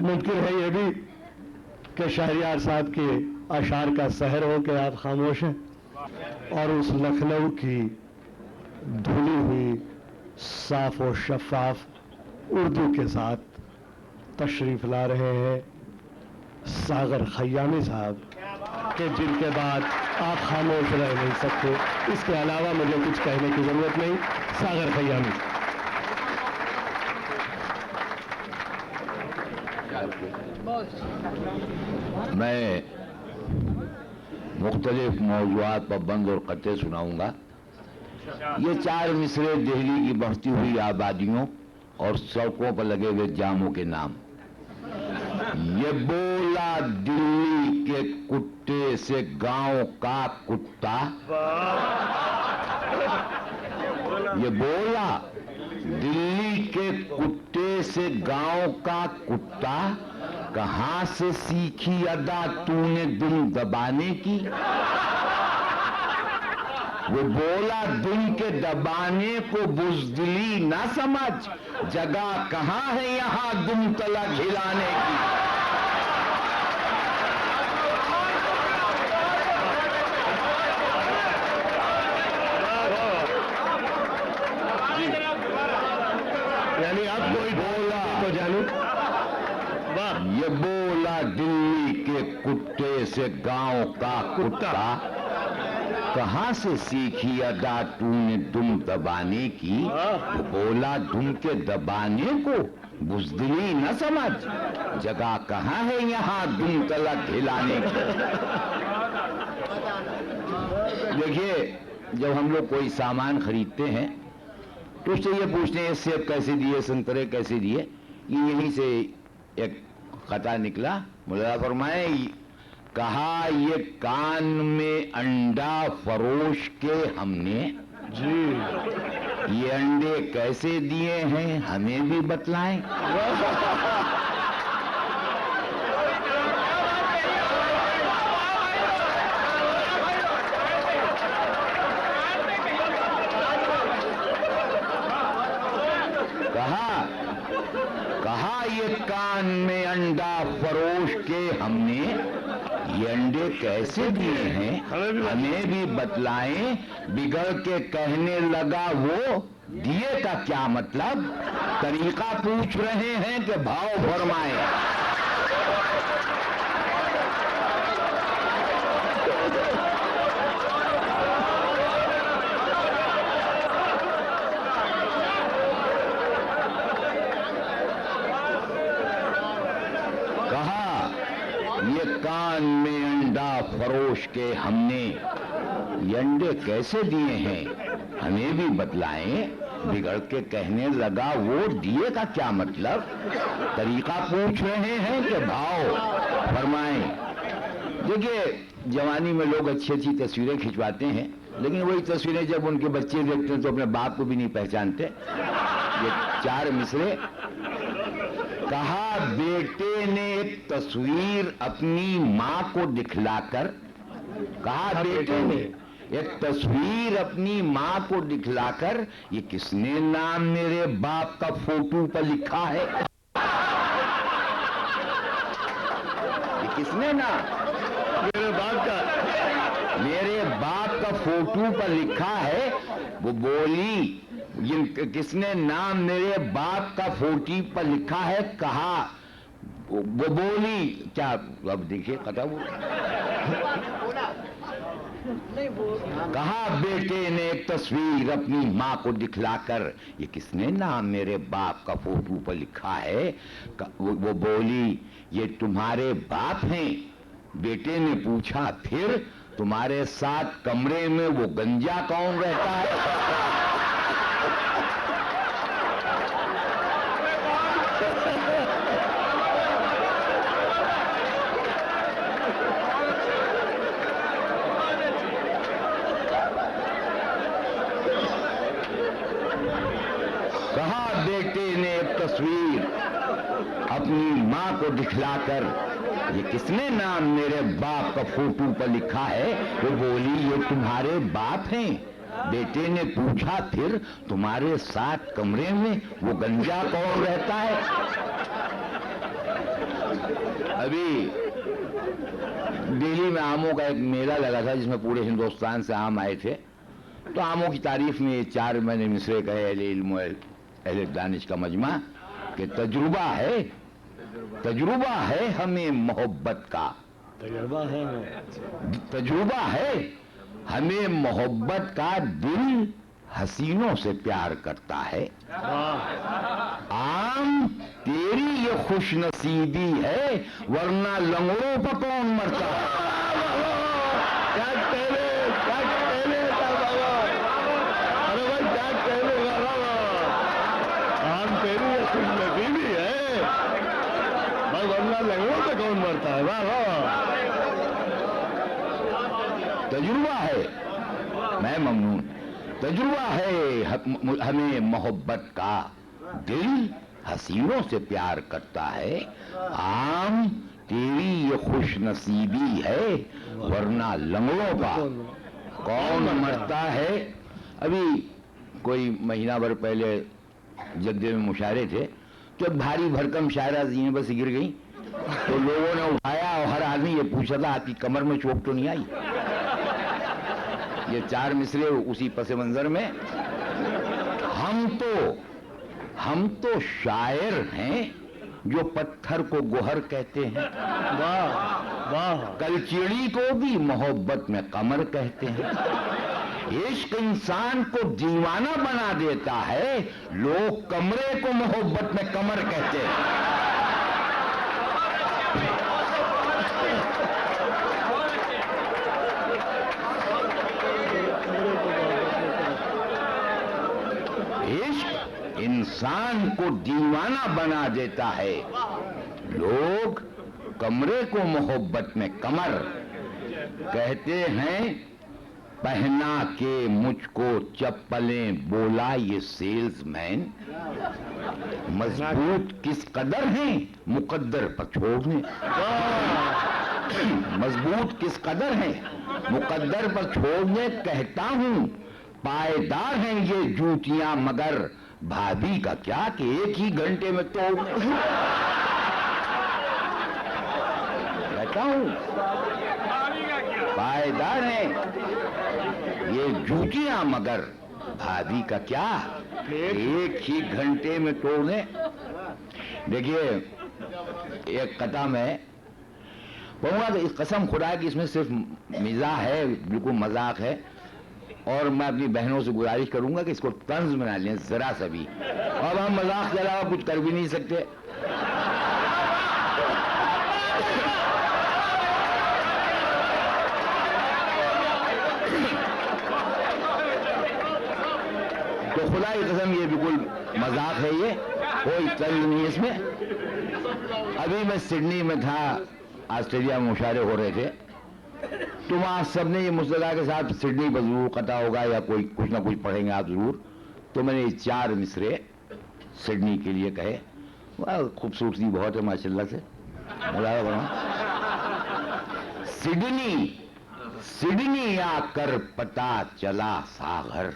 ممکن ہے یہ بھی کہ شہریار صاحب کے اشعار کا سحر ہو کہ آپ خاموش ہیں اور اس لکھنؤ کی دھلی ہوئی صاف و شفاف اردو کے ساتھ تشریف لا رہے ہیں ساغر خیامی صاحب کہ جن کے بعد آپ خاموش رہ نہیں سکتے. اس کے علاوہ مجھے کچھ کہنے کی ضرورت نہیں. ساغر خیامی. میں مختلف موضوعات پر بند اور قطعے سناؤں گا. یہ 4 مصرے دہلی کی بڑھتی ہوئی آبادیوں اور سڑکوں پر لگے ہوئے جاموں کے نام. یہ بولا دلی کے کتے سے گاؤں کا کتا. یہ بولا دلی کے کتے سے گاؤں کا کتا, کہاں سے سیکھی ادا تو نے دل دبانے کی. وہ بولا دل کے دبانے کو بزدلی نہ سمجھ, جگہ کہاں ہے یہاں دم تلک ہلانے کی. یعنی اب کوئی بولا تو جانو. یہ بولا دلی کے کتے سے گاؤں کا کتا, کہاں سے سیکھی ادا تو نے دم دبانے کی. وہ بولا دم کے دبانے کو بزدلی نہ سمجھ, جگہ کہاں ہے یہاں دم تلک ہلانے کی. دیکھیے, جب ہم لوگ کوئی سامان خریدتے ہیں تو اس سے یہ پوچھتے ہیں سیب کیسے دیے, سنترے کیسے دیے. یہیں سے ایک خطا نکلا. مولانا فرمائے, کہا یہ کان میں انڈا فروش کے ہم نے, جی یہ انڈے کیسے دیے ہیں ہمیں بھی بتلائیں. کہا یہ کان میں انڈا فروش کے ہم نے, یہ انڈے کیسے دیے ہیں ہمیں بھی بتلائیں. بگڑ کے کہنے لگا وہ دیے کا کیا مطلب, طریقہ پوچھ رہے ہیں کہ بھاؤ فرمائیں. یہ کان میں انڈا فروش کے ہم نے, یہ انڈے کیسے دیے ہیں ہمیں بھی بتلائیں. بگڑ کے کہنے لگا وہ دیے کا کیا مطلب, طریقہ پوچھ رہے ہیں کہ بھاؤ فرمائیں. دیکھیے, جوانی میں لوگ اچھی اچھی تصویریں کھنچواتے ہیں, لیکن وہی تصویریں جب ان کے بچے دیکھتے ہیں تو اپنے باپ کو بھی نہیں پہچانتے. یہ 4 مصرے. کہا بیٹے نے ایک تصویر اپنی ماں کو دکھلا کر, کہا بیٹے نے ایک تصویر اپنی ماں کو دکھلا کر, یہ کس نے نام میرے باپ کا فوٹو پر لکھا ہے. یہ کس نے نام میرے باپ کا فوٹو پر لکھا ہے. وہ بولی کس نے نام میرے باپ کا فوٹو پر لکھا ہے. کہا وہ بولی کیا, اب دیکھیے ختم ہو. کہا بیٹے نے ایک تصویر اپنی ماں کو دکھلا کر, یہ کس نے نام میرے باپ کا فوٹو پر لکھا ہے. وہ بولی یہ تمہارے باپ ہیں. بیٹے نے پوچھا پھر تمہارے ساتھ کمرے میں وہ گنجا کون رہتا ہے. کہا بیٹے نے ایک تصویر اپنی ماں کو دکھلا کر, یہ کس نے نام میرے باپ کا فوٹو پر لکھا ہے. وہ بولی یہ تمہارے باپ ہیں. بیٹے نے پوچھا پھر تمہارے ساتھ کمرے میں وہ گنجا کون رہتا ہے. ابھی دہلی میں آموں کا ایک میلہ لگا تھا جس میں پورے ہندوستان سے آم آئے تھے. تو آموں کی تعریف میں یہ 4 میں نے مصرے کہے اہل علم و اہل دانش کا مجمع کہ تجربہ ہے ہمیں محبت کا. تجربہ ہے ہمیں محبت کا, دل حسینوں سے پیار کرتا ہے. عام تیری یہ خوش نصیبی ہے ورنہ لنگڑوں پر کون مرتا ہے. عام تیری یہ خوش نصیبی ہے ورنہ لنگڑوں پہ کون مرتا ہے. واہ واہ. تجربہ ہے, میں ممنون. تجربہ ہے ہمیں محبت کا, دل حسینوں سے پیار کرتا ہے. عام تیری یہ خوش نصیبی ہے ورنہ لنگڑوں کا کون مرتا ہے. ابھی کوئی مہینہ بھر پہلے جدے میں مشاعرے تھے تو ایک بھاری بھرکم شاعرہ زینے پر سے گر گئی تو لوگوں نے اٹھایا اور ہر آدمی یہ پوچھا تھا آپ کی کمر میں چوٹ تو نہیں آئی. یہ 4 مصرے اسی پس منظر میں. ہم تو شاعر ہیں جو پتھر کو گوہر کہتے ہیں. واہ واہ. کل چڑی کو بھی محبت میں قمر کہتے ہیں. عشق انسان کو دیوانہ بنا دیتا ہے, لوگ کمرے کو محبت میں قمر کہتے ہیں. عشق انسان کو دیوانہ بنا دیتا ہے, لوگ کمرے کو محبت میں قمر کہتے ہیں. پہنا کے مجھ کو چپلیں بولا یہ سیلز مین, مضبوط کس قدر ہیں مقدر پر چھوڑنے. مضبوط کس قدر ہیں مقدر پر چھوڑنے کہتا ہوں. پائیدار ہیں یہ جوتیاں مگر بھابھی کا کیا کہ ایک ہی گھنٹے میں توڑنے. کہتا ہوں پائیدار ہیں یہ جوتیاں مگر بھابھی کا کیا ایک ہی گھنٹے میں توڑنے. دیکھیے ایک قطعہ میں پڑھوں گا کہ اس قسم خدا کی اس میں صرف مزاح ہے, بالکل مذاق ہے, اور میں اپنی بہنوں سے گزارش کروں گا کہ اس کو طنز میں نہ لیں ذرا سا بھی. اب ہم مذاق کے علاوہ کچھ کر بھی نہیں سکتے. تو خدا کی قسم یہ بالکل مذاق ہے, یہ کوئی طنز نہیں اس میں. ابھی میں سڈنی میں تھا, آسٹریلیا میں مشاعرے ہو رہے تھے, تو وہاں سب نے یہ مصطلح کے ساتھ سڈنی پر ضرور قطع ہوگا یا کوئی کچھ نہ کچھ پڑھیں گے آپ ضرور. تو میں نے یہ 4 مصرے سڈنی کے لیے کہے. خوبصورتی بہت ہے ماشاء اللہ سے. سڈنی آ کر پتا چلا ساغر,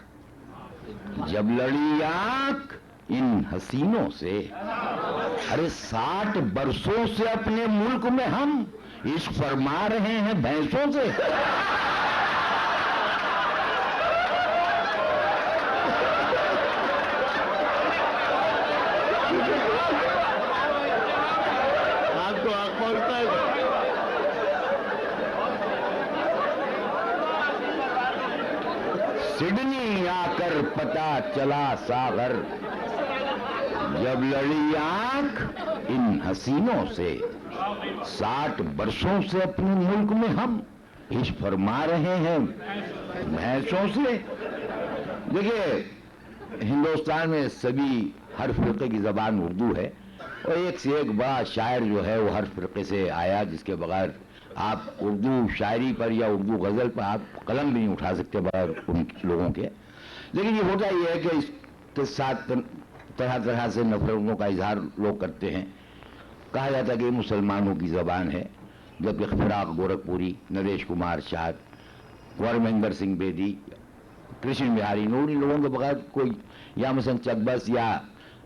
جب لڑی آنکھ ان حسینوں سے. ارے 60 برسوں سے اپنے ملک میں ہم عشق فرما رہے ہیں بھینسوں سے. آپ کو آنکھ پہنچتا ہے. سڈنی آ کر پتا چلا ساغر, جب لڑی آنکھ ان حسینوں سے. 60 برسوں سے اپنے ملک میں ہم عشق فرما رہے ہیں بھینسوں سے. دیکھیے ہندوستان میں سبھی ہر فرقے کی زبان اردو ہے, اور ایک سے ایک بڑا شاعر جو ہے وہ ہر فرقے سے آیا, جس کے بغیر آپ اردو شاعری پر یا اردو غزل پر آپ قلم بھی نہیں اٹھا سکتے بغیر ان لوگوں کے. لیکن یہ ہوتا یہ ہے کہ اس کے ساتھ طرح طرح سے نفرتوں کا اظہار لوگ کرتے ہیں. کہا جاتا ہے کہ یہ مسلمانوں کی زبان ہے, جبکہ فراق گورکھپوری, نریش کمار شاد, ورمیندر سنگھ بیدی, کرشن بہاری نور, ان لوگوں کے بغیر کوئی یا مثلا چکبس یا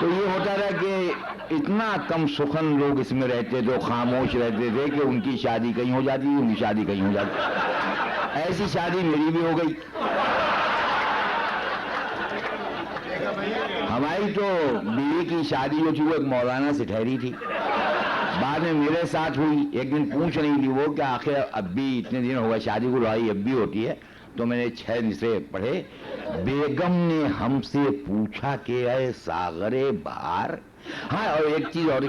تو یہ ہوتا تھا کہ اتنا کم سخن لوگ اس میں رہتے تھے، خاموش رہتے تھے کہ ان کی شادی کہیں ہو جاتی، ان کی شادی کہیں ہو جاتی. ایسی شادی میری بھی ہو گئی. ہماری تو بیوی کی شادی جو تھی وہ ایک مولانا سے ٹھہری تھی، بعد میں میرے ساتھ ہوئی. ایک دن پوچھ رہی تھی وہ کہ آخر اب بھی اتنے دن ہو گئے شادی کو، لڑائی اب بھی ہوتی ہے؟ تو میں نے 6 مصرے پڑھے. بیگم نے ہم سے پوچھا کہ اے ساغر بہار. ہاں، اور ایک چیز اور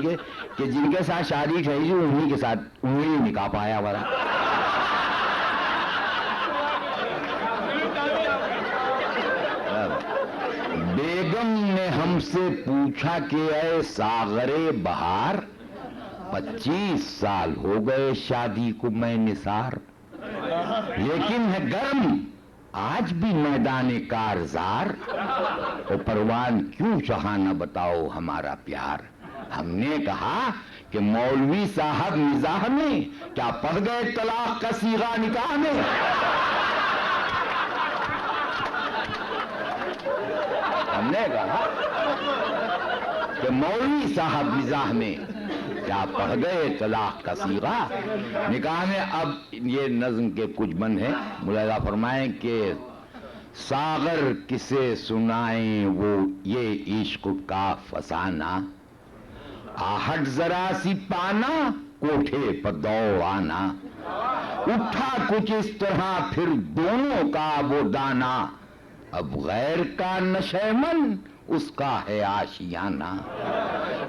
کہ جن کے ساتھ شادی ٹھہری تھی انہی کے ساتھ انہی نکاح پایا ہمارا. بیگم نے ہم سے پوچھا کہ اے ساغر بہار، 25 سال ہو گئے شادی کو میں نثار، لیکن ہے گرم آج بھی میدان کارزار، او پروان کیوں چاہا نہ بتاؤ ہمارا پیار. ہم نے کہا کہ مولوی صاحب مزاح میں کیا پڑھ گئے طلاق کا صیغہ نکاح میں. ہم نے کہا کہ مولوی صاحب مزاح میں کیا پڑھ گئے طلاق کا صیغہ نکاح میں. اب یہ نظم کے کچھ بند ہیں، ملاحظہ فرمائیں کہ ساغر کسے سنائیں وہ یہ عشق کا فسانہ، آہٹ ذرا سی پانا کوٹھے پر دوڑ آنا، اٹھا کچھ اس طرح پھر دونوں کا وہ دانا، اب غیر کا نشہ من اس کا ہے آشیانہ،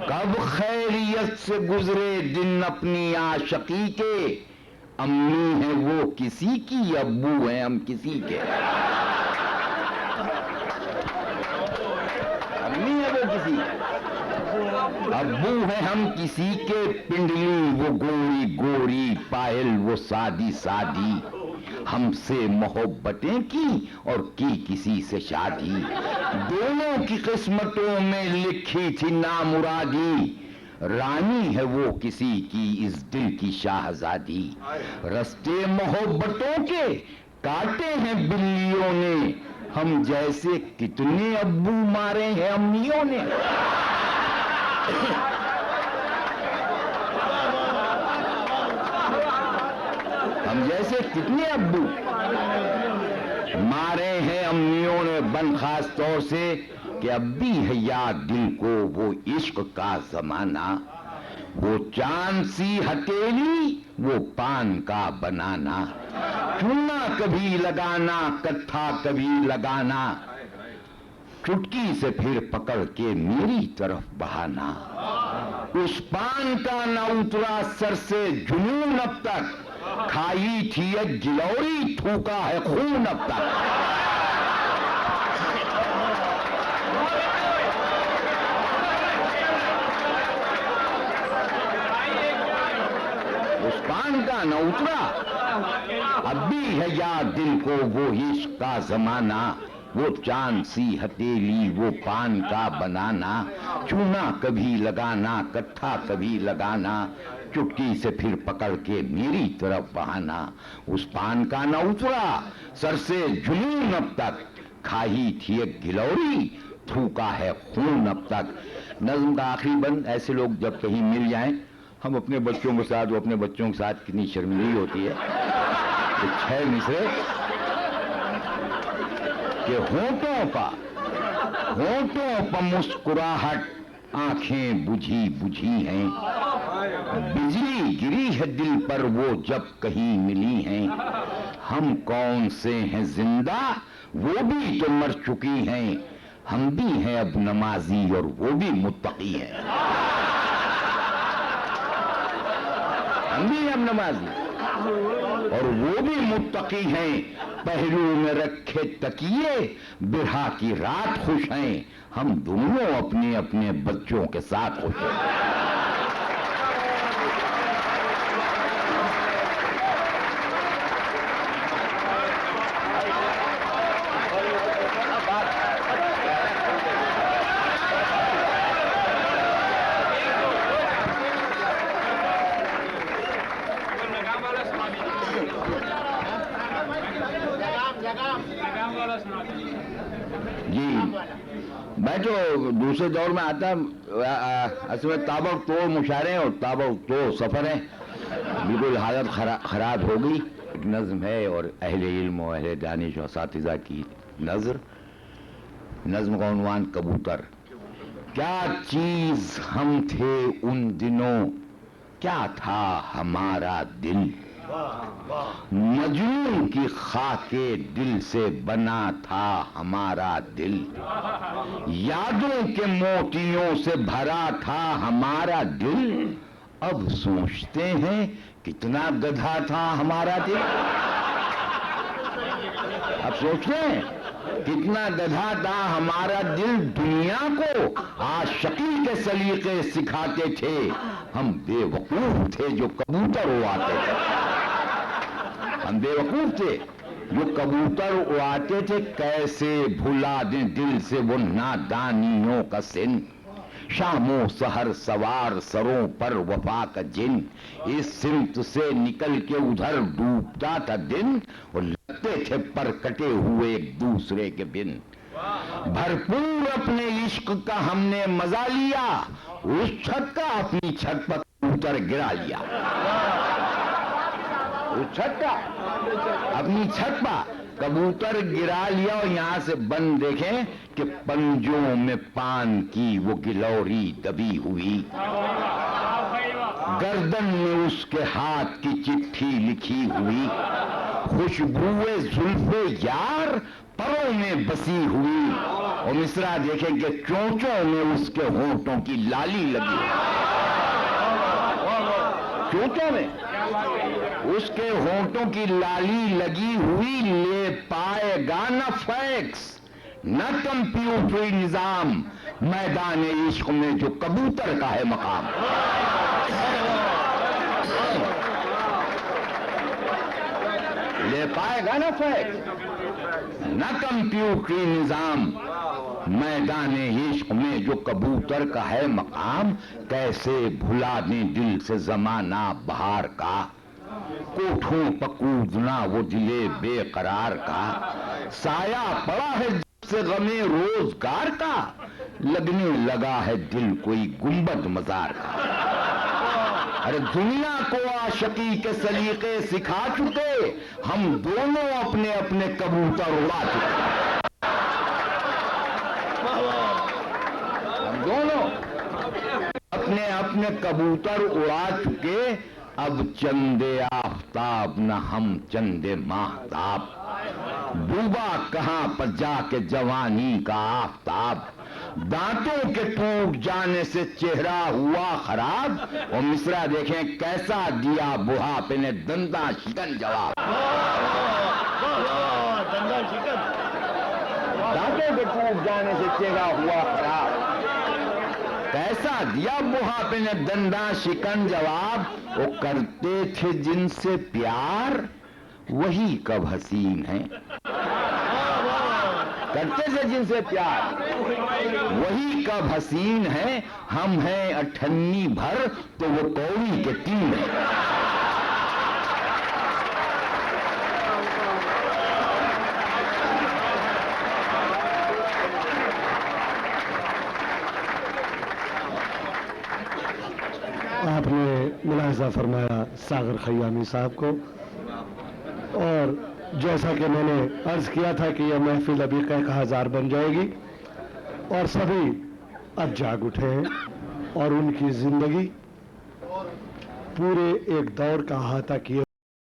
کب خیریت سے گزرے دن اپنی عاشقی کے، امی ہے وہ کسی کی ابو ہیں ہم کسی کے. امی ہے وہ کسی ابو ہے ہم کسی کے، پنڈلی وہ گوری گوری پائل وہ سادی سادی، ہم سے محبتیں کی اور کی کسی سے شادی، دونوں کی قسمتوں میں لکھی تھی نامرادی، رانی ہے وہ کسی کی اس دل کی شاہزادی، رستے محبتوں کے کاٹے ہیں بلیوں نے، ہم جیسے کتنے ابو مارے ہیں امیوں نے. ہم جیسے کتنے ابو مارے ہیں امیوں نے، بن خاص طور سے کہ اب بھی ہے یاد دل کو وہ عشق کا زمانہ، وہ چاند سی ہتھیلی وہ پان کا بنانا، چونا کبھی لگانا کتھا کبھی لگانا، چٹکی سے پھر پکڑ کے میری طرف بہانا، اس پان کا نہ اترا سر سے جنون اب تک، کھائی تھی ایک گلوری تھوکا ہے خون اب تک. اس پان کا نہ اترا اب بھی ہے یاد دل کو وہ عشق کا زمانہ، وہ چاند سی ہتھیلی وہ پان کا بنانا، چونا کبھی لگانا کتھا کبھی لگانا، چٹکی سے پھر پکڑ کے میری طرف بہانا، اس پان کا نہ اترا سر سے جنون اب تک، کھائی تھی ایک گلوری تھوکا ہے خون اب تک. نظم کا آخری بند. ایسے لوگ جب کہیں مل جائیں، ہم اپنے بچوں کے ساتھ وہ اپنے بچوں کے ساتھ کتنی شرمندگی ہوتی ہے. 6 مصرے کہ ہونٹوں پر مسکراہٹ آنکھیں بجھی بجھی ہیں، بجلی گری ہے دل پر وہ جب کہیں ملی ہیں، ہم کون سے ہیں زندہ وہ بھی تو مر چکی ہیں، ہم بھی ہیں اب نمازی اور وہ بھی متقی ہیں. ہم بھی اب نمازی اور وہ بھی متقی ہیں، پہلو میں رکھے تکیے برہا کی رات خوش ہیں، ہم دونوں اپنے اپنے بچوں کے ساتھ خوش ہیں. جی بیٹھو، دوسرے دور میں آتا اصل میں تابق توڑ مشاعرے اور تابق توڑ سفر ہیں، بالکل حالت خراب ہو گئی. ایک نظم ہے اور اہل علم و اہل دانش و اساتذہ کی نظم کا عنوان کبوتر. کیا چیز ہم تھے ان دنوں، کیا تھا ہمارا دل، مجنون کی خاک دل سے بنا تھا ہمارا دل، یادوں کے موتیوں سے بھرا تھا ہمارا دل، اب سوچتے ہیں کتنا گدھا تھا ہمارا دل. اب سوچتے ہیں کتنا گدھا تھا ہمارا دل، دنیا کو عاشقی کے سلیقے سکھاتے تھے، ہم بے وقوف تھے جو کبوتر اڑاتے تھے. ہم بے وقوف تھے جو کبوتر اڑاتے تھے، کیسے بھلا دیں دل سے وہ نادانیوں کا سن، شام و سحر سوار سروں پر وفا کا جن، اس سمت سے نکل کے ادھر ڈوبتا تھا دن، اور لگتے تھے پر کٹے ہوئے ایک دوسرے کے بن. بھرپور اپنے عشق کا ہم نے مزہ لیا، اس چھت کا اپنی چھت پر کبوتر گرا لیا. اس چھت کا اپنی چھت پر کبوتر گرا لیا، اور یہاں سے بند دیکھیں کہ پنجوں میں پان کی وہ گلوری دبی ہوئی، گردن میں اس کے ہاتھ کی چٹھی لکھی ہوئی، خوشبوئے زلف یار پروں میں بسی ہوئی، اور مصرع دیکھیں کہ چونچوں میں اس کے ہونٹوں کی لالی لگی، چونچوں میں اس کے ہونٹوں کی لالی لگی ہوئی. لے پائے گا نہ فیکس نہ کمپیوٹری نظام، میدان عشق میں جو کبوتر کا ہے مقام. لے پائے گا نہ فیکس نہ کمپیوٹری نظام، میدان عشق میں جو کبوتر کا ہے مقام. کیسے بھلا دیں دل سے زمانہ بہار کا، کوٹھوں پکودنا وہ دلے بے قرار کا، سایہ پڑا ہے جب سے غمِ روزگار کا، لگنے لگا ہے دل کوئی گنبد مزار کا. ارے دنیا کو عاشقی کے سلیقے سکھا چکے، ہم دونوں اپنے اپنے کبوتر اڑا چکے. ہم دونوں اپنے اپنے کبوتر اڑا چکے، اب چندے آفتاب نہ ہم چندے ماہتاب، ڈوبا کہاں پر جا کے جوانی کا آفتاب، دانتوں کے ٹوٹ جانے سے چہرہ ہوا خراب، اور مصرع دیکھیں کیسا دیا بڑھاپے نے دنداں شکن جواب. دانتوں کے ٹوٹ جانے سے چہرہ ہوا خراب، کیسا دیا بڑھاپے نے دنداں شکن جواب، وہ کرتے تھے جن سے پیار وہی کب حسین ہیں، کرتے تھے جن سے پیار وہی کب حسین ہیں، ہم ہیں 98 بھر تو وہ کوڑی کے 3 ہیں. آپ نے ملاحظہ فرمایا ساغر خیامی صاحب کو، اور جیسا کہ میں نے عرض کیا تھا کہ یہ محفل ابھی قہقہ ہزار بن جائے گی، اور سبھی اب جاگ اٹھے ہیں اور ان کی زندگی پورے ایک دور کا احاطہ کیے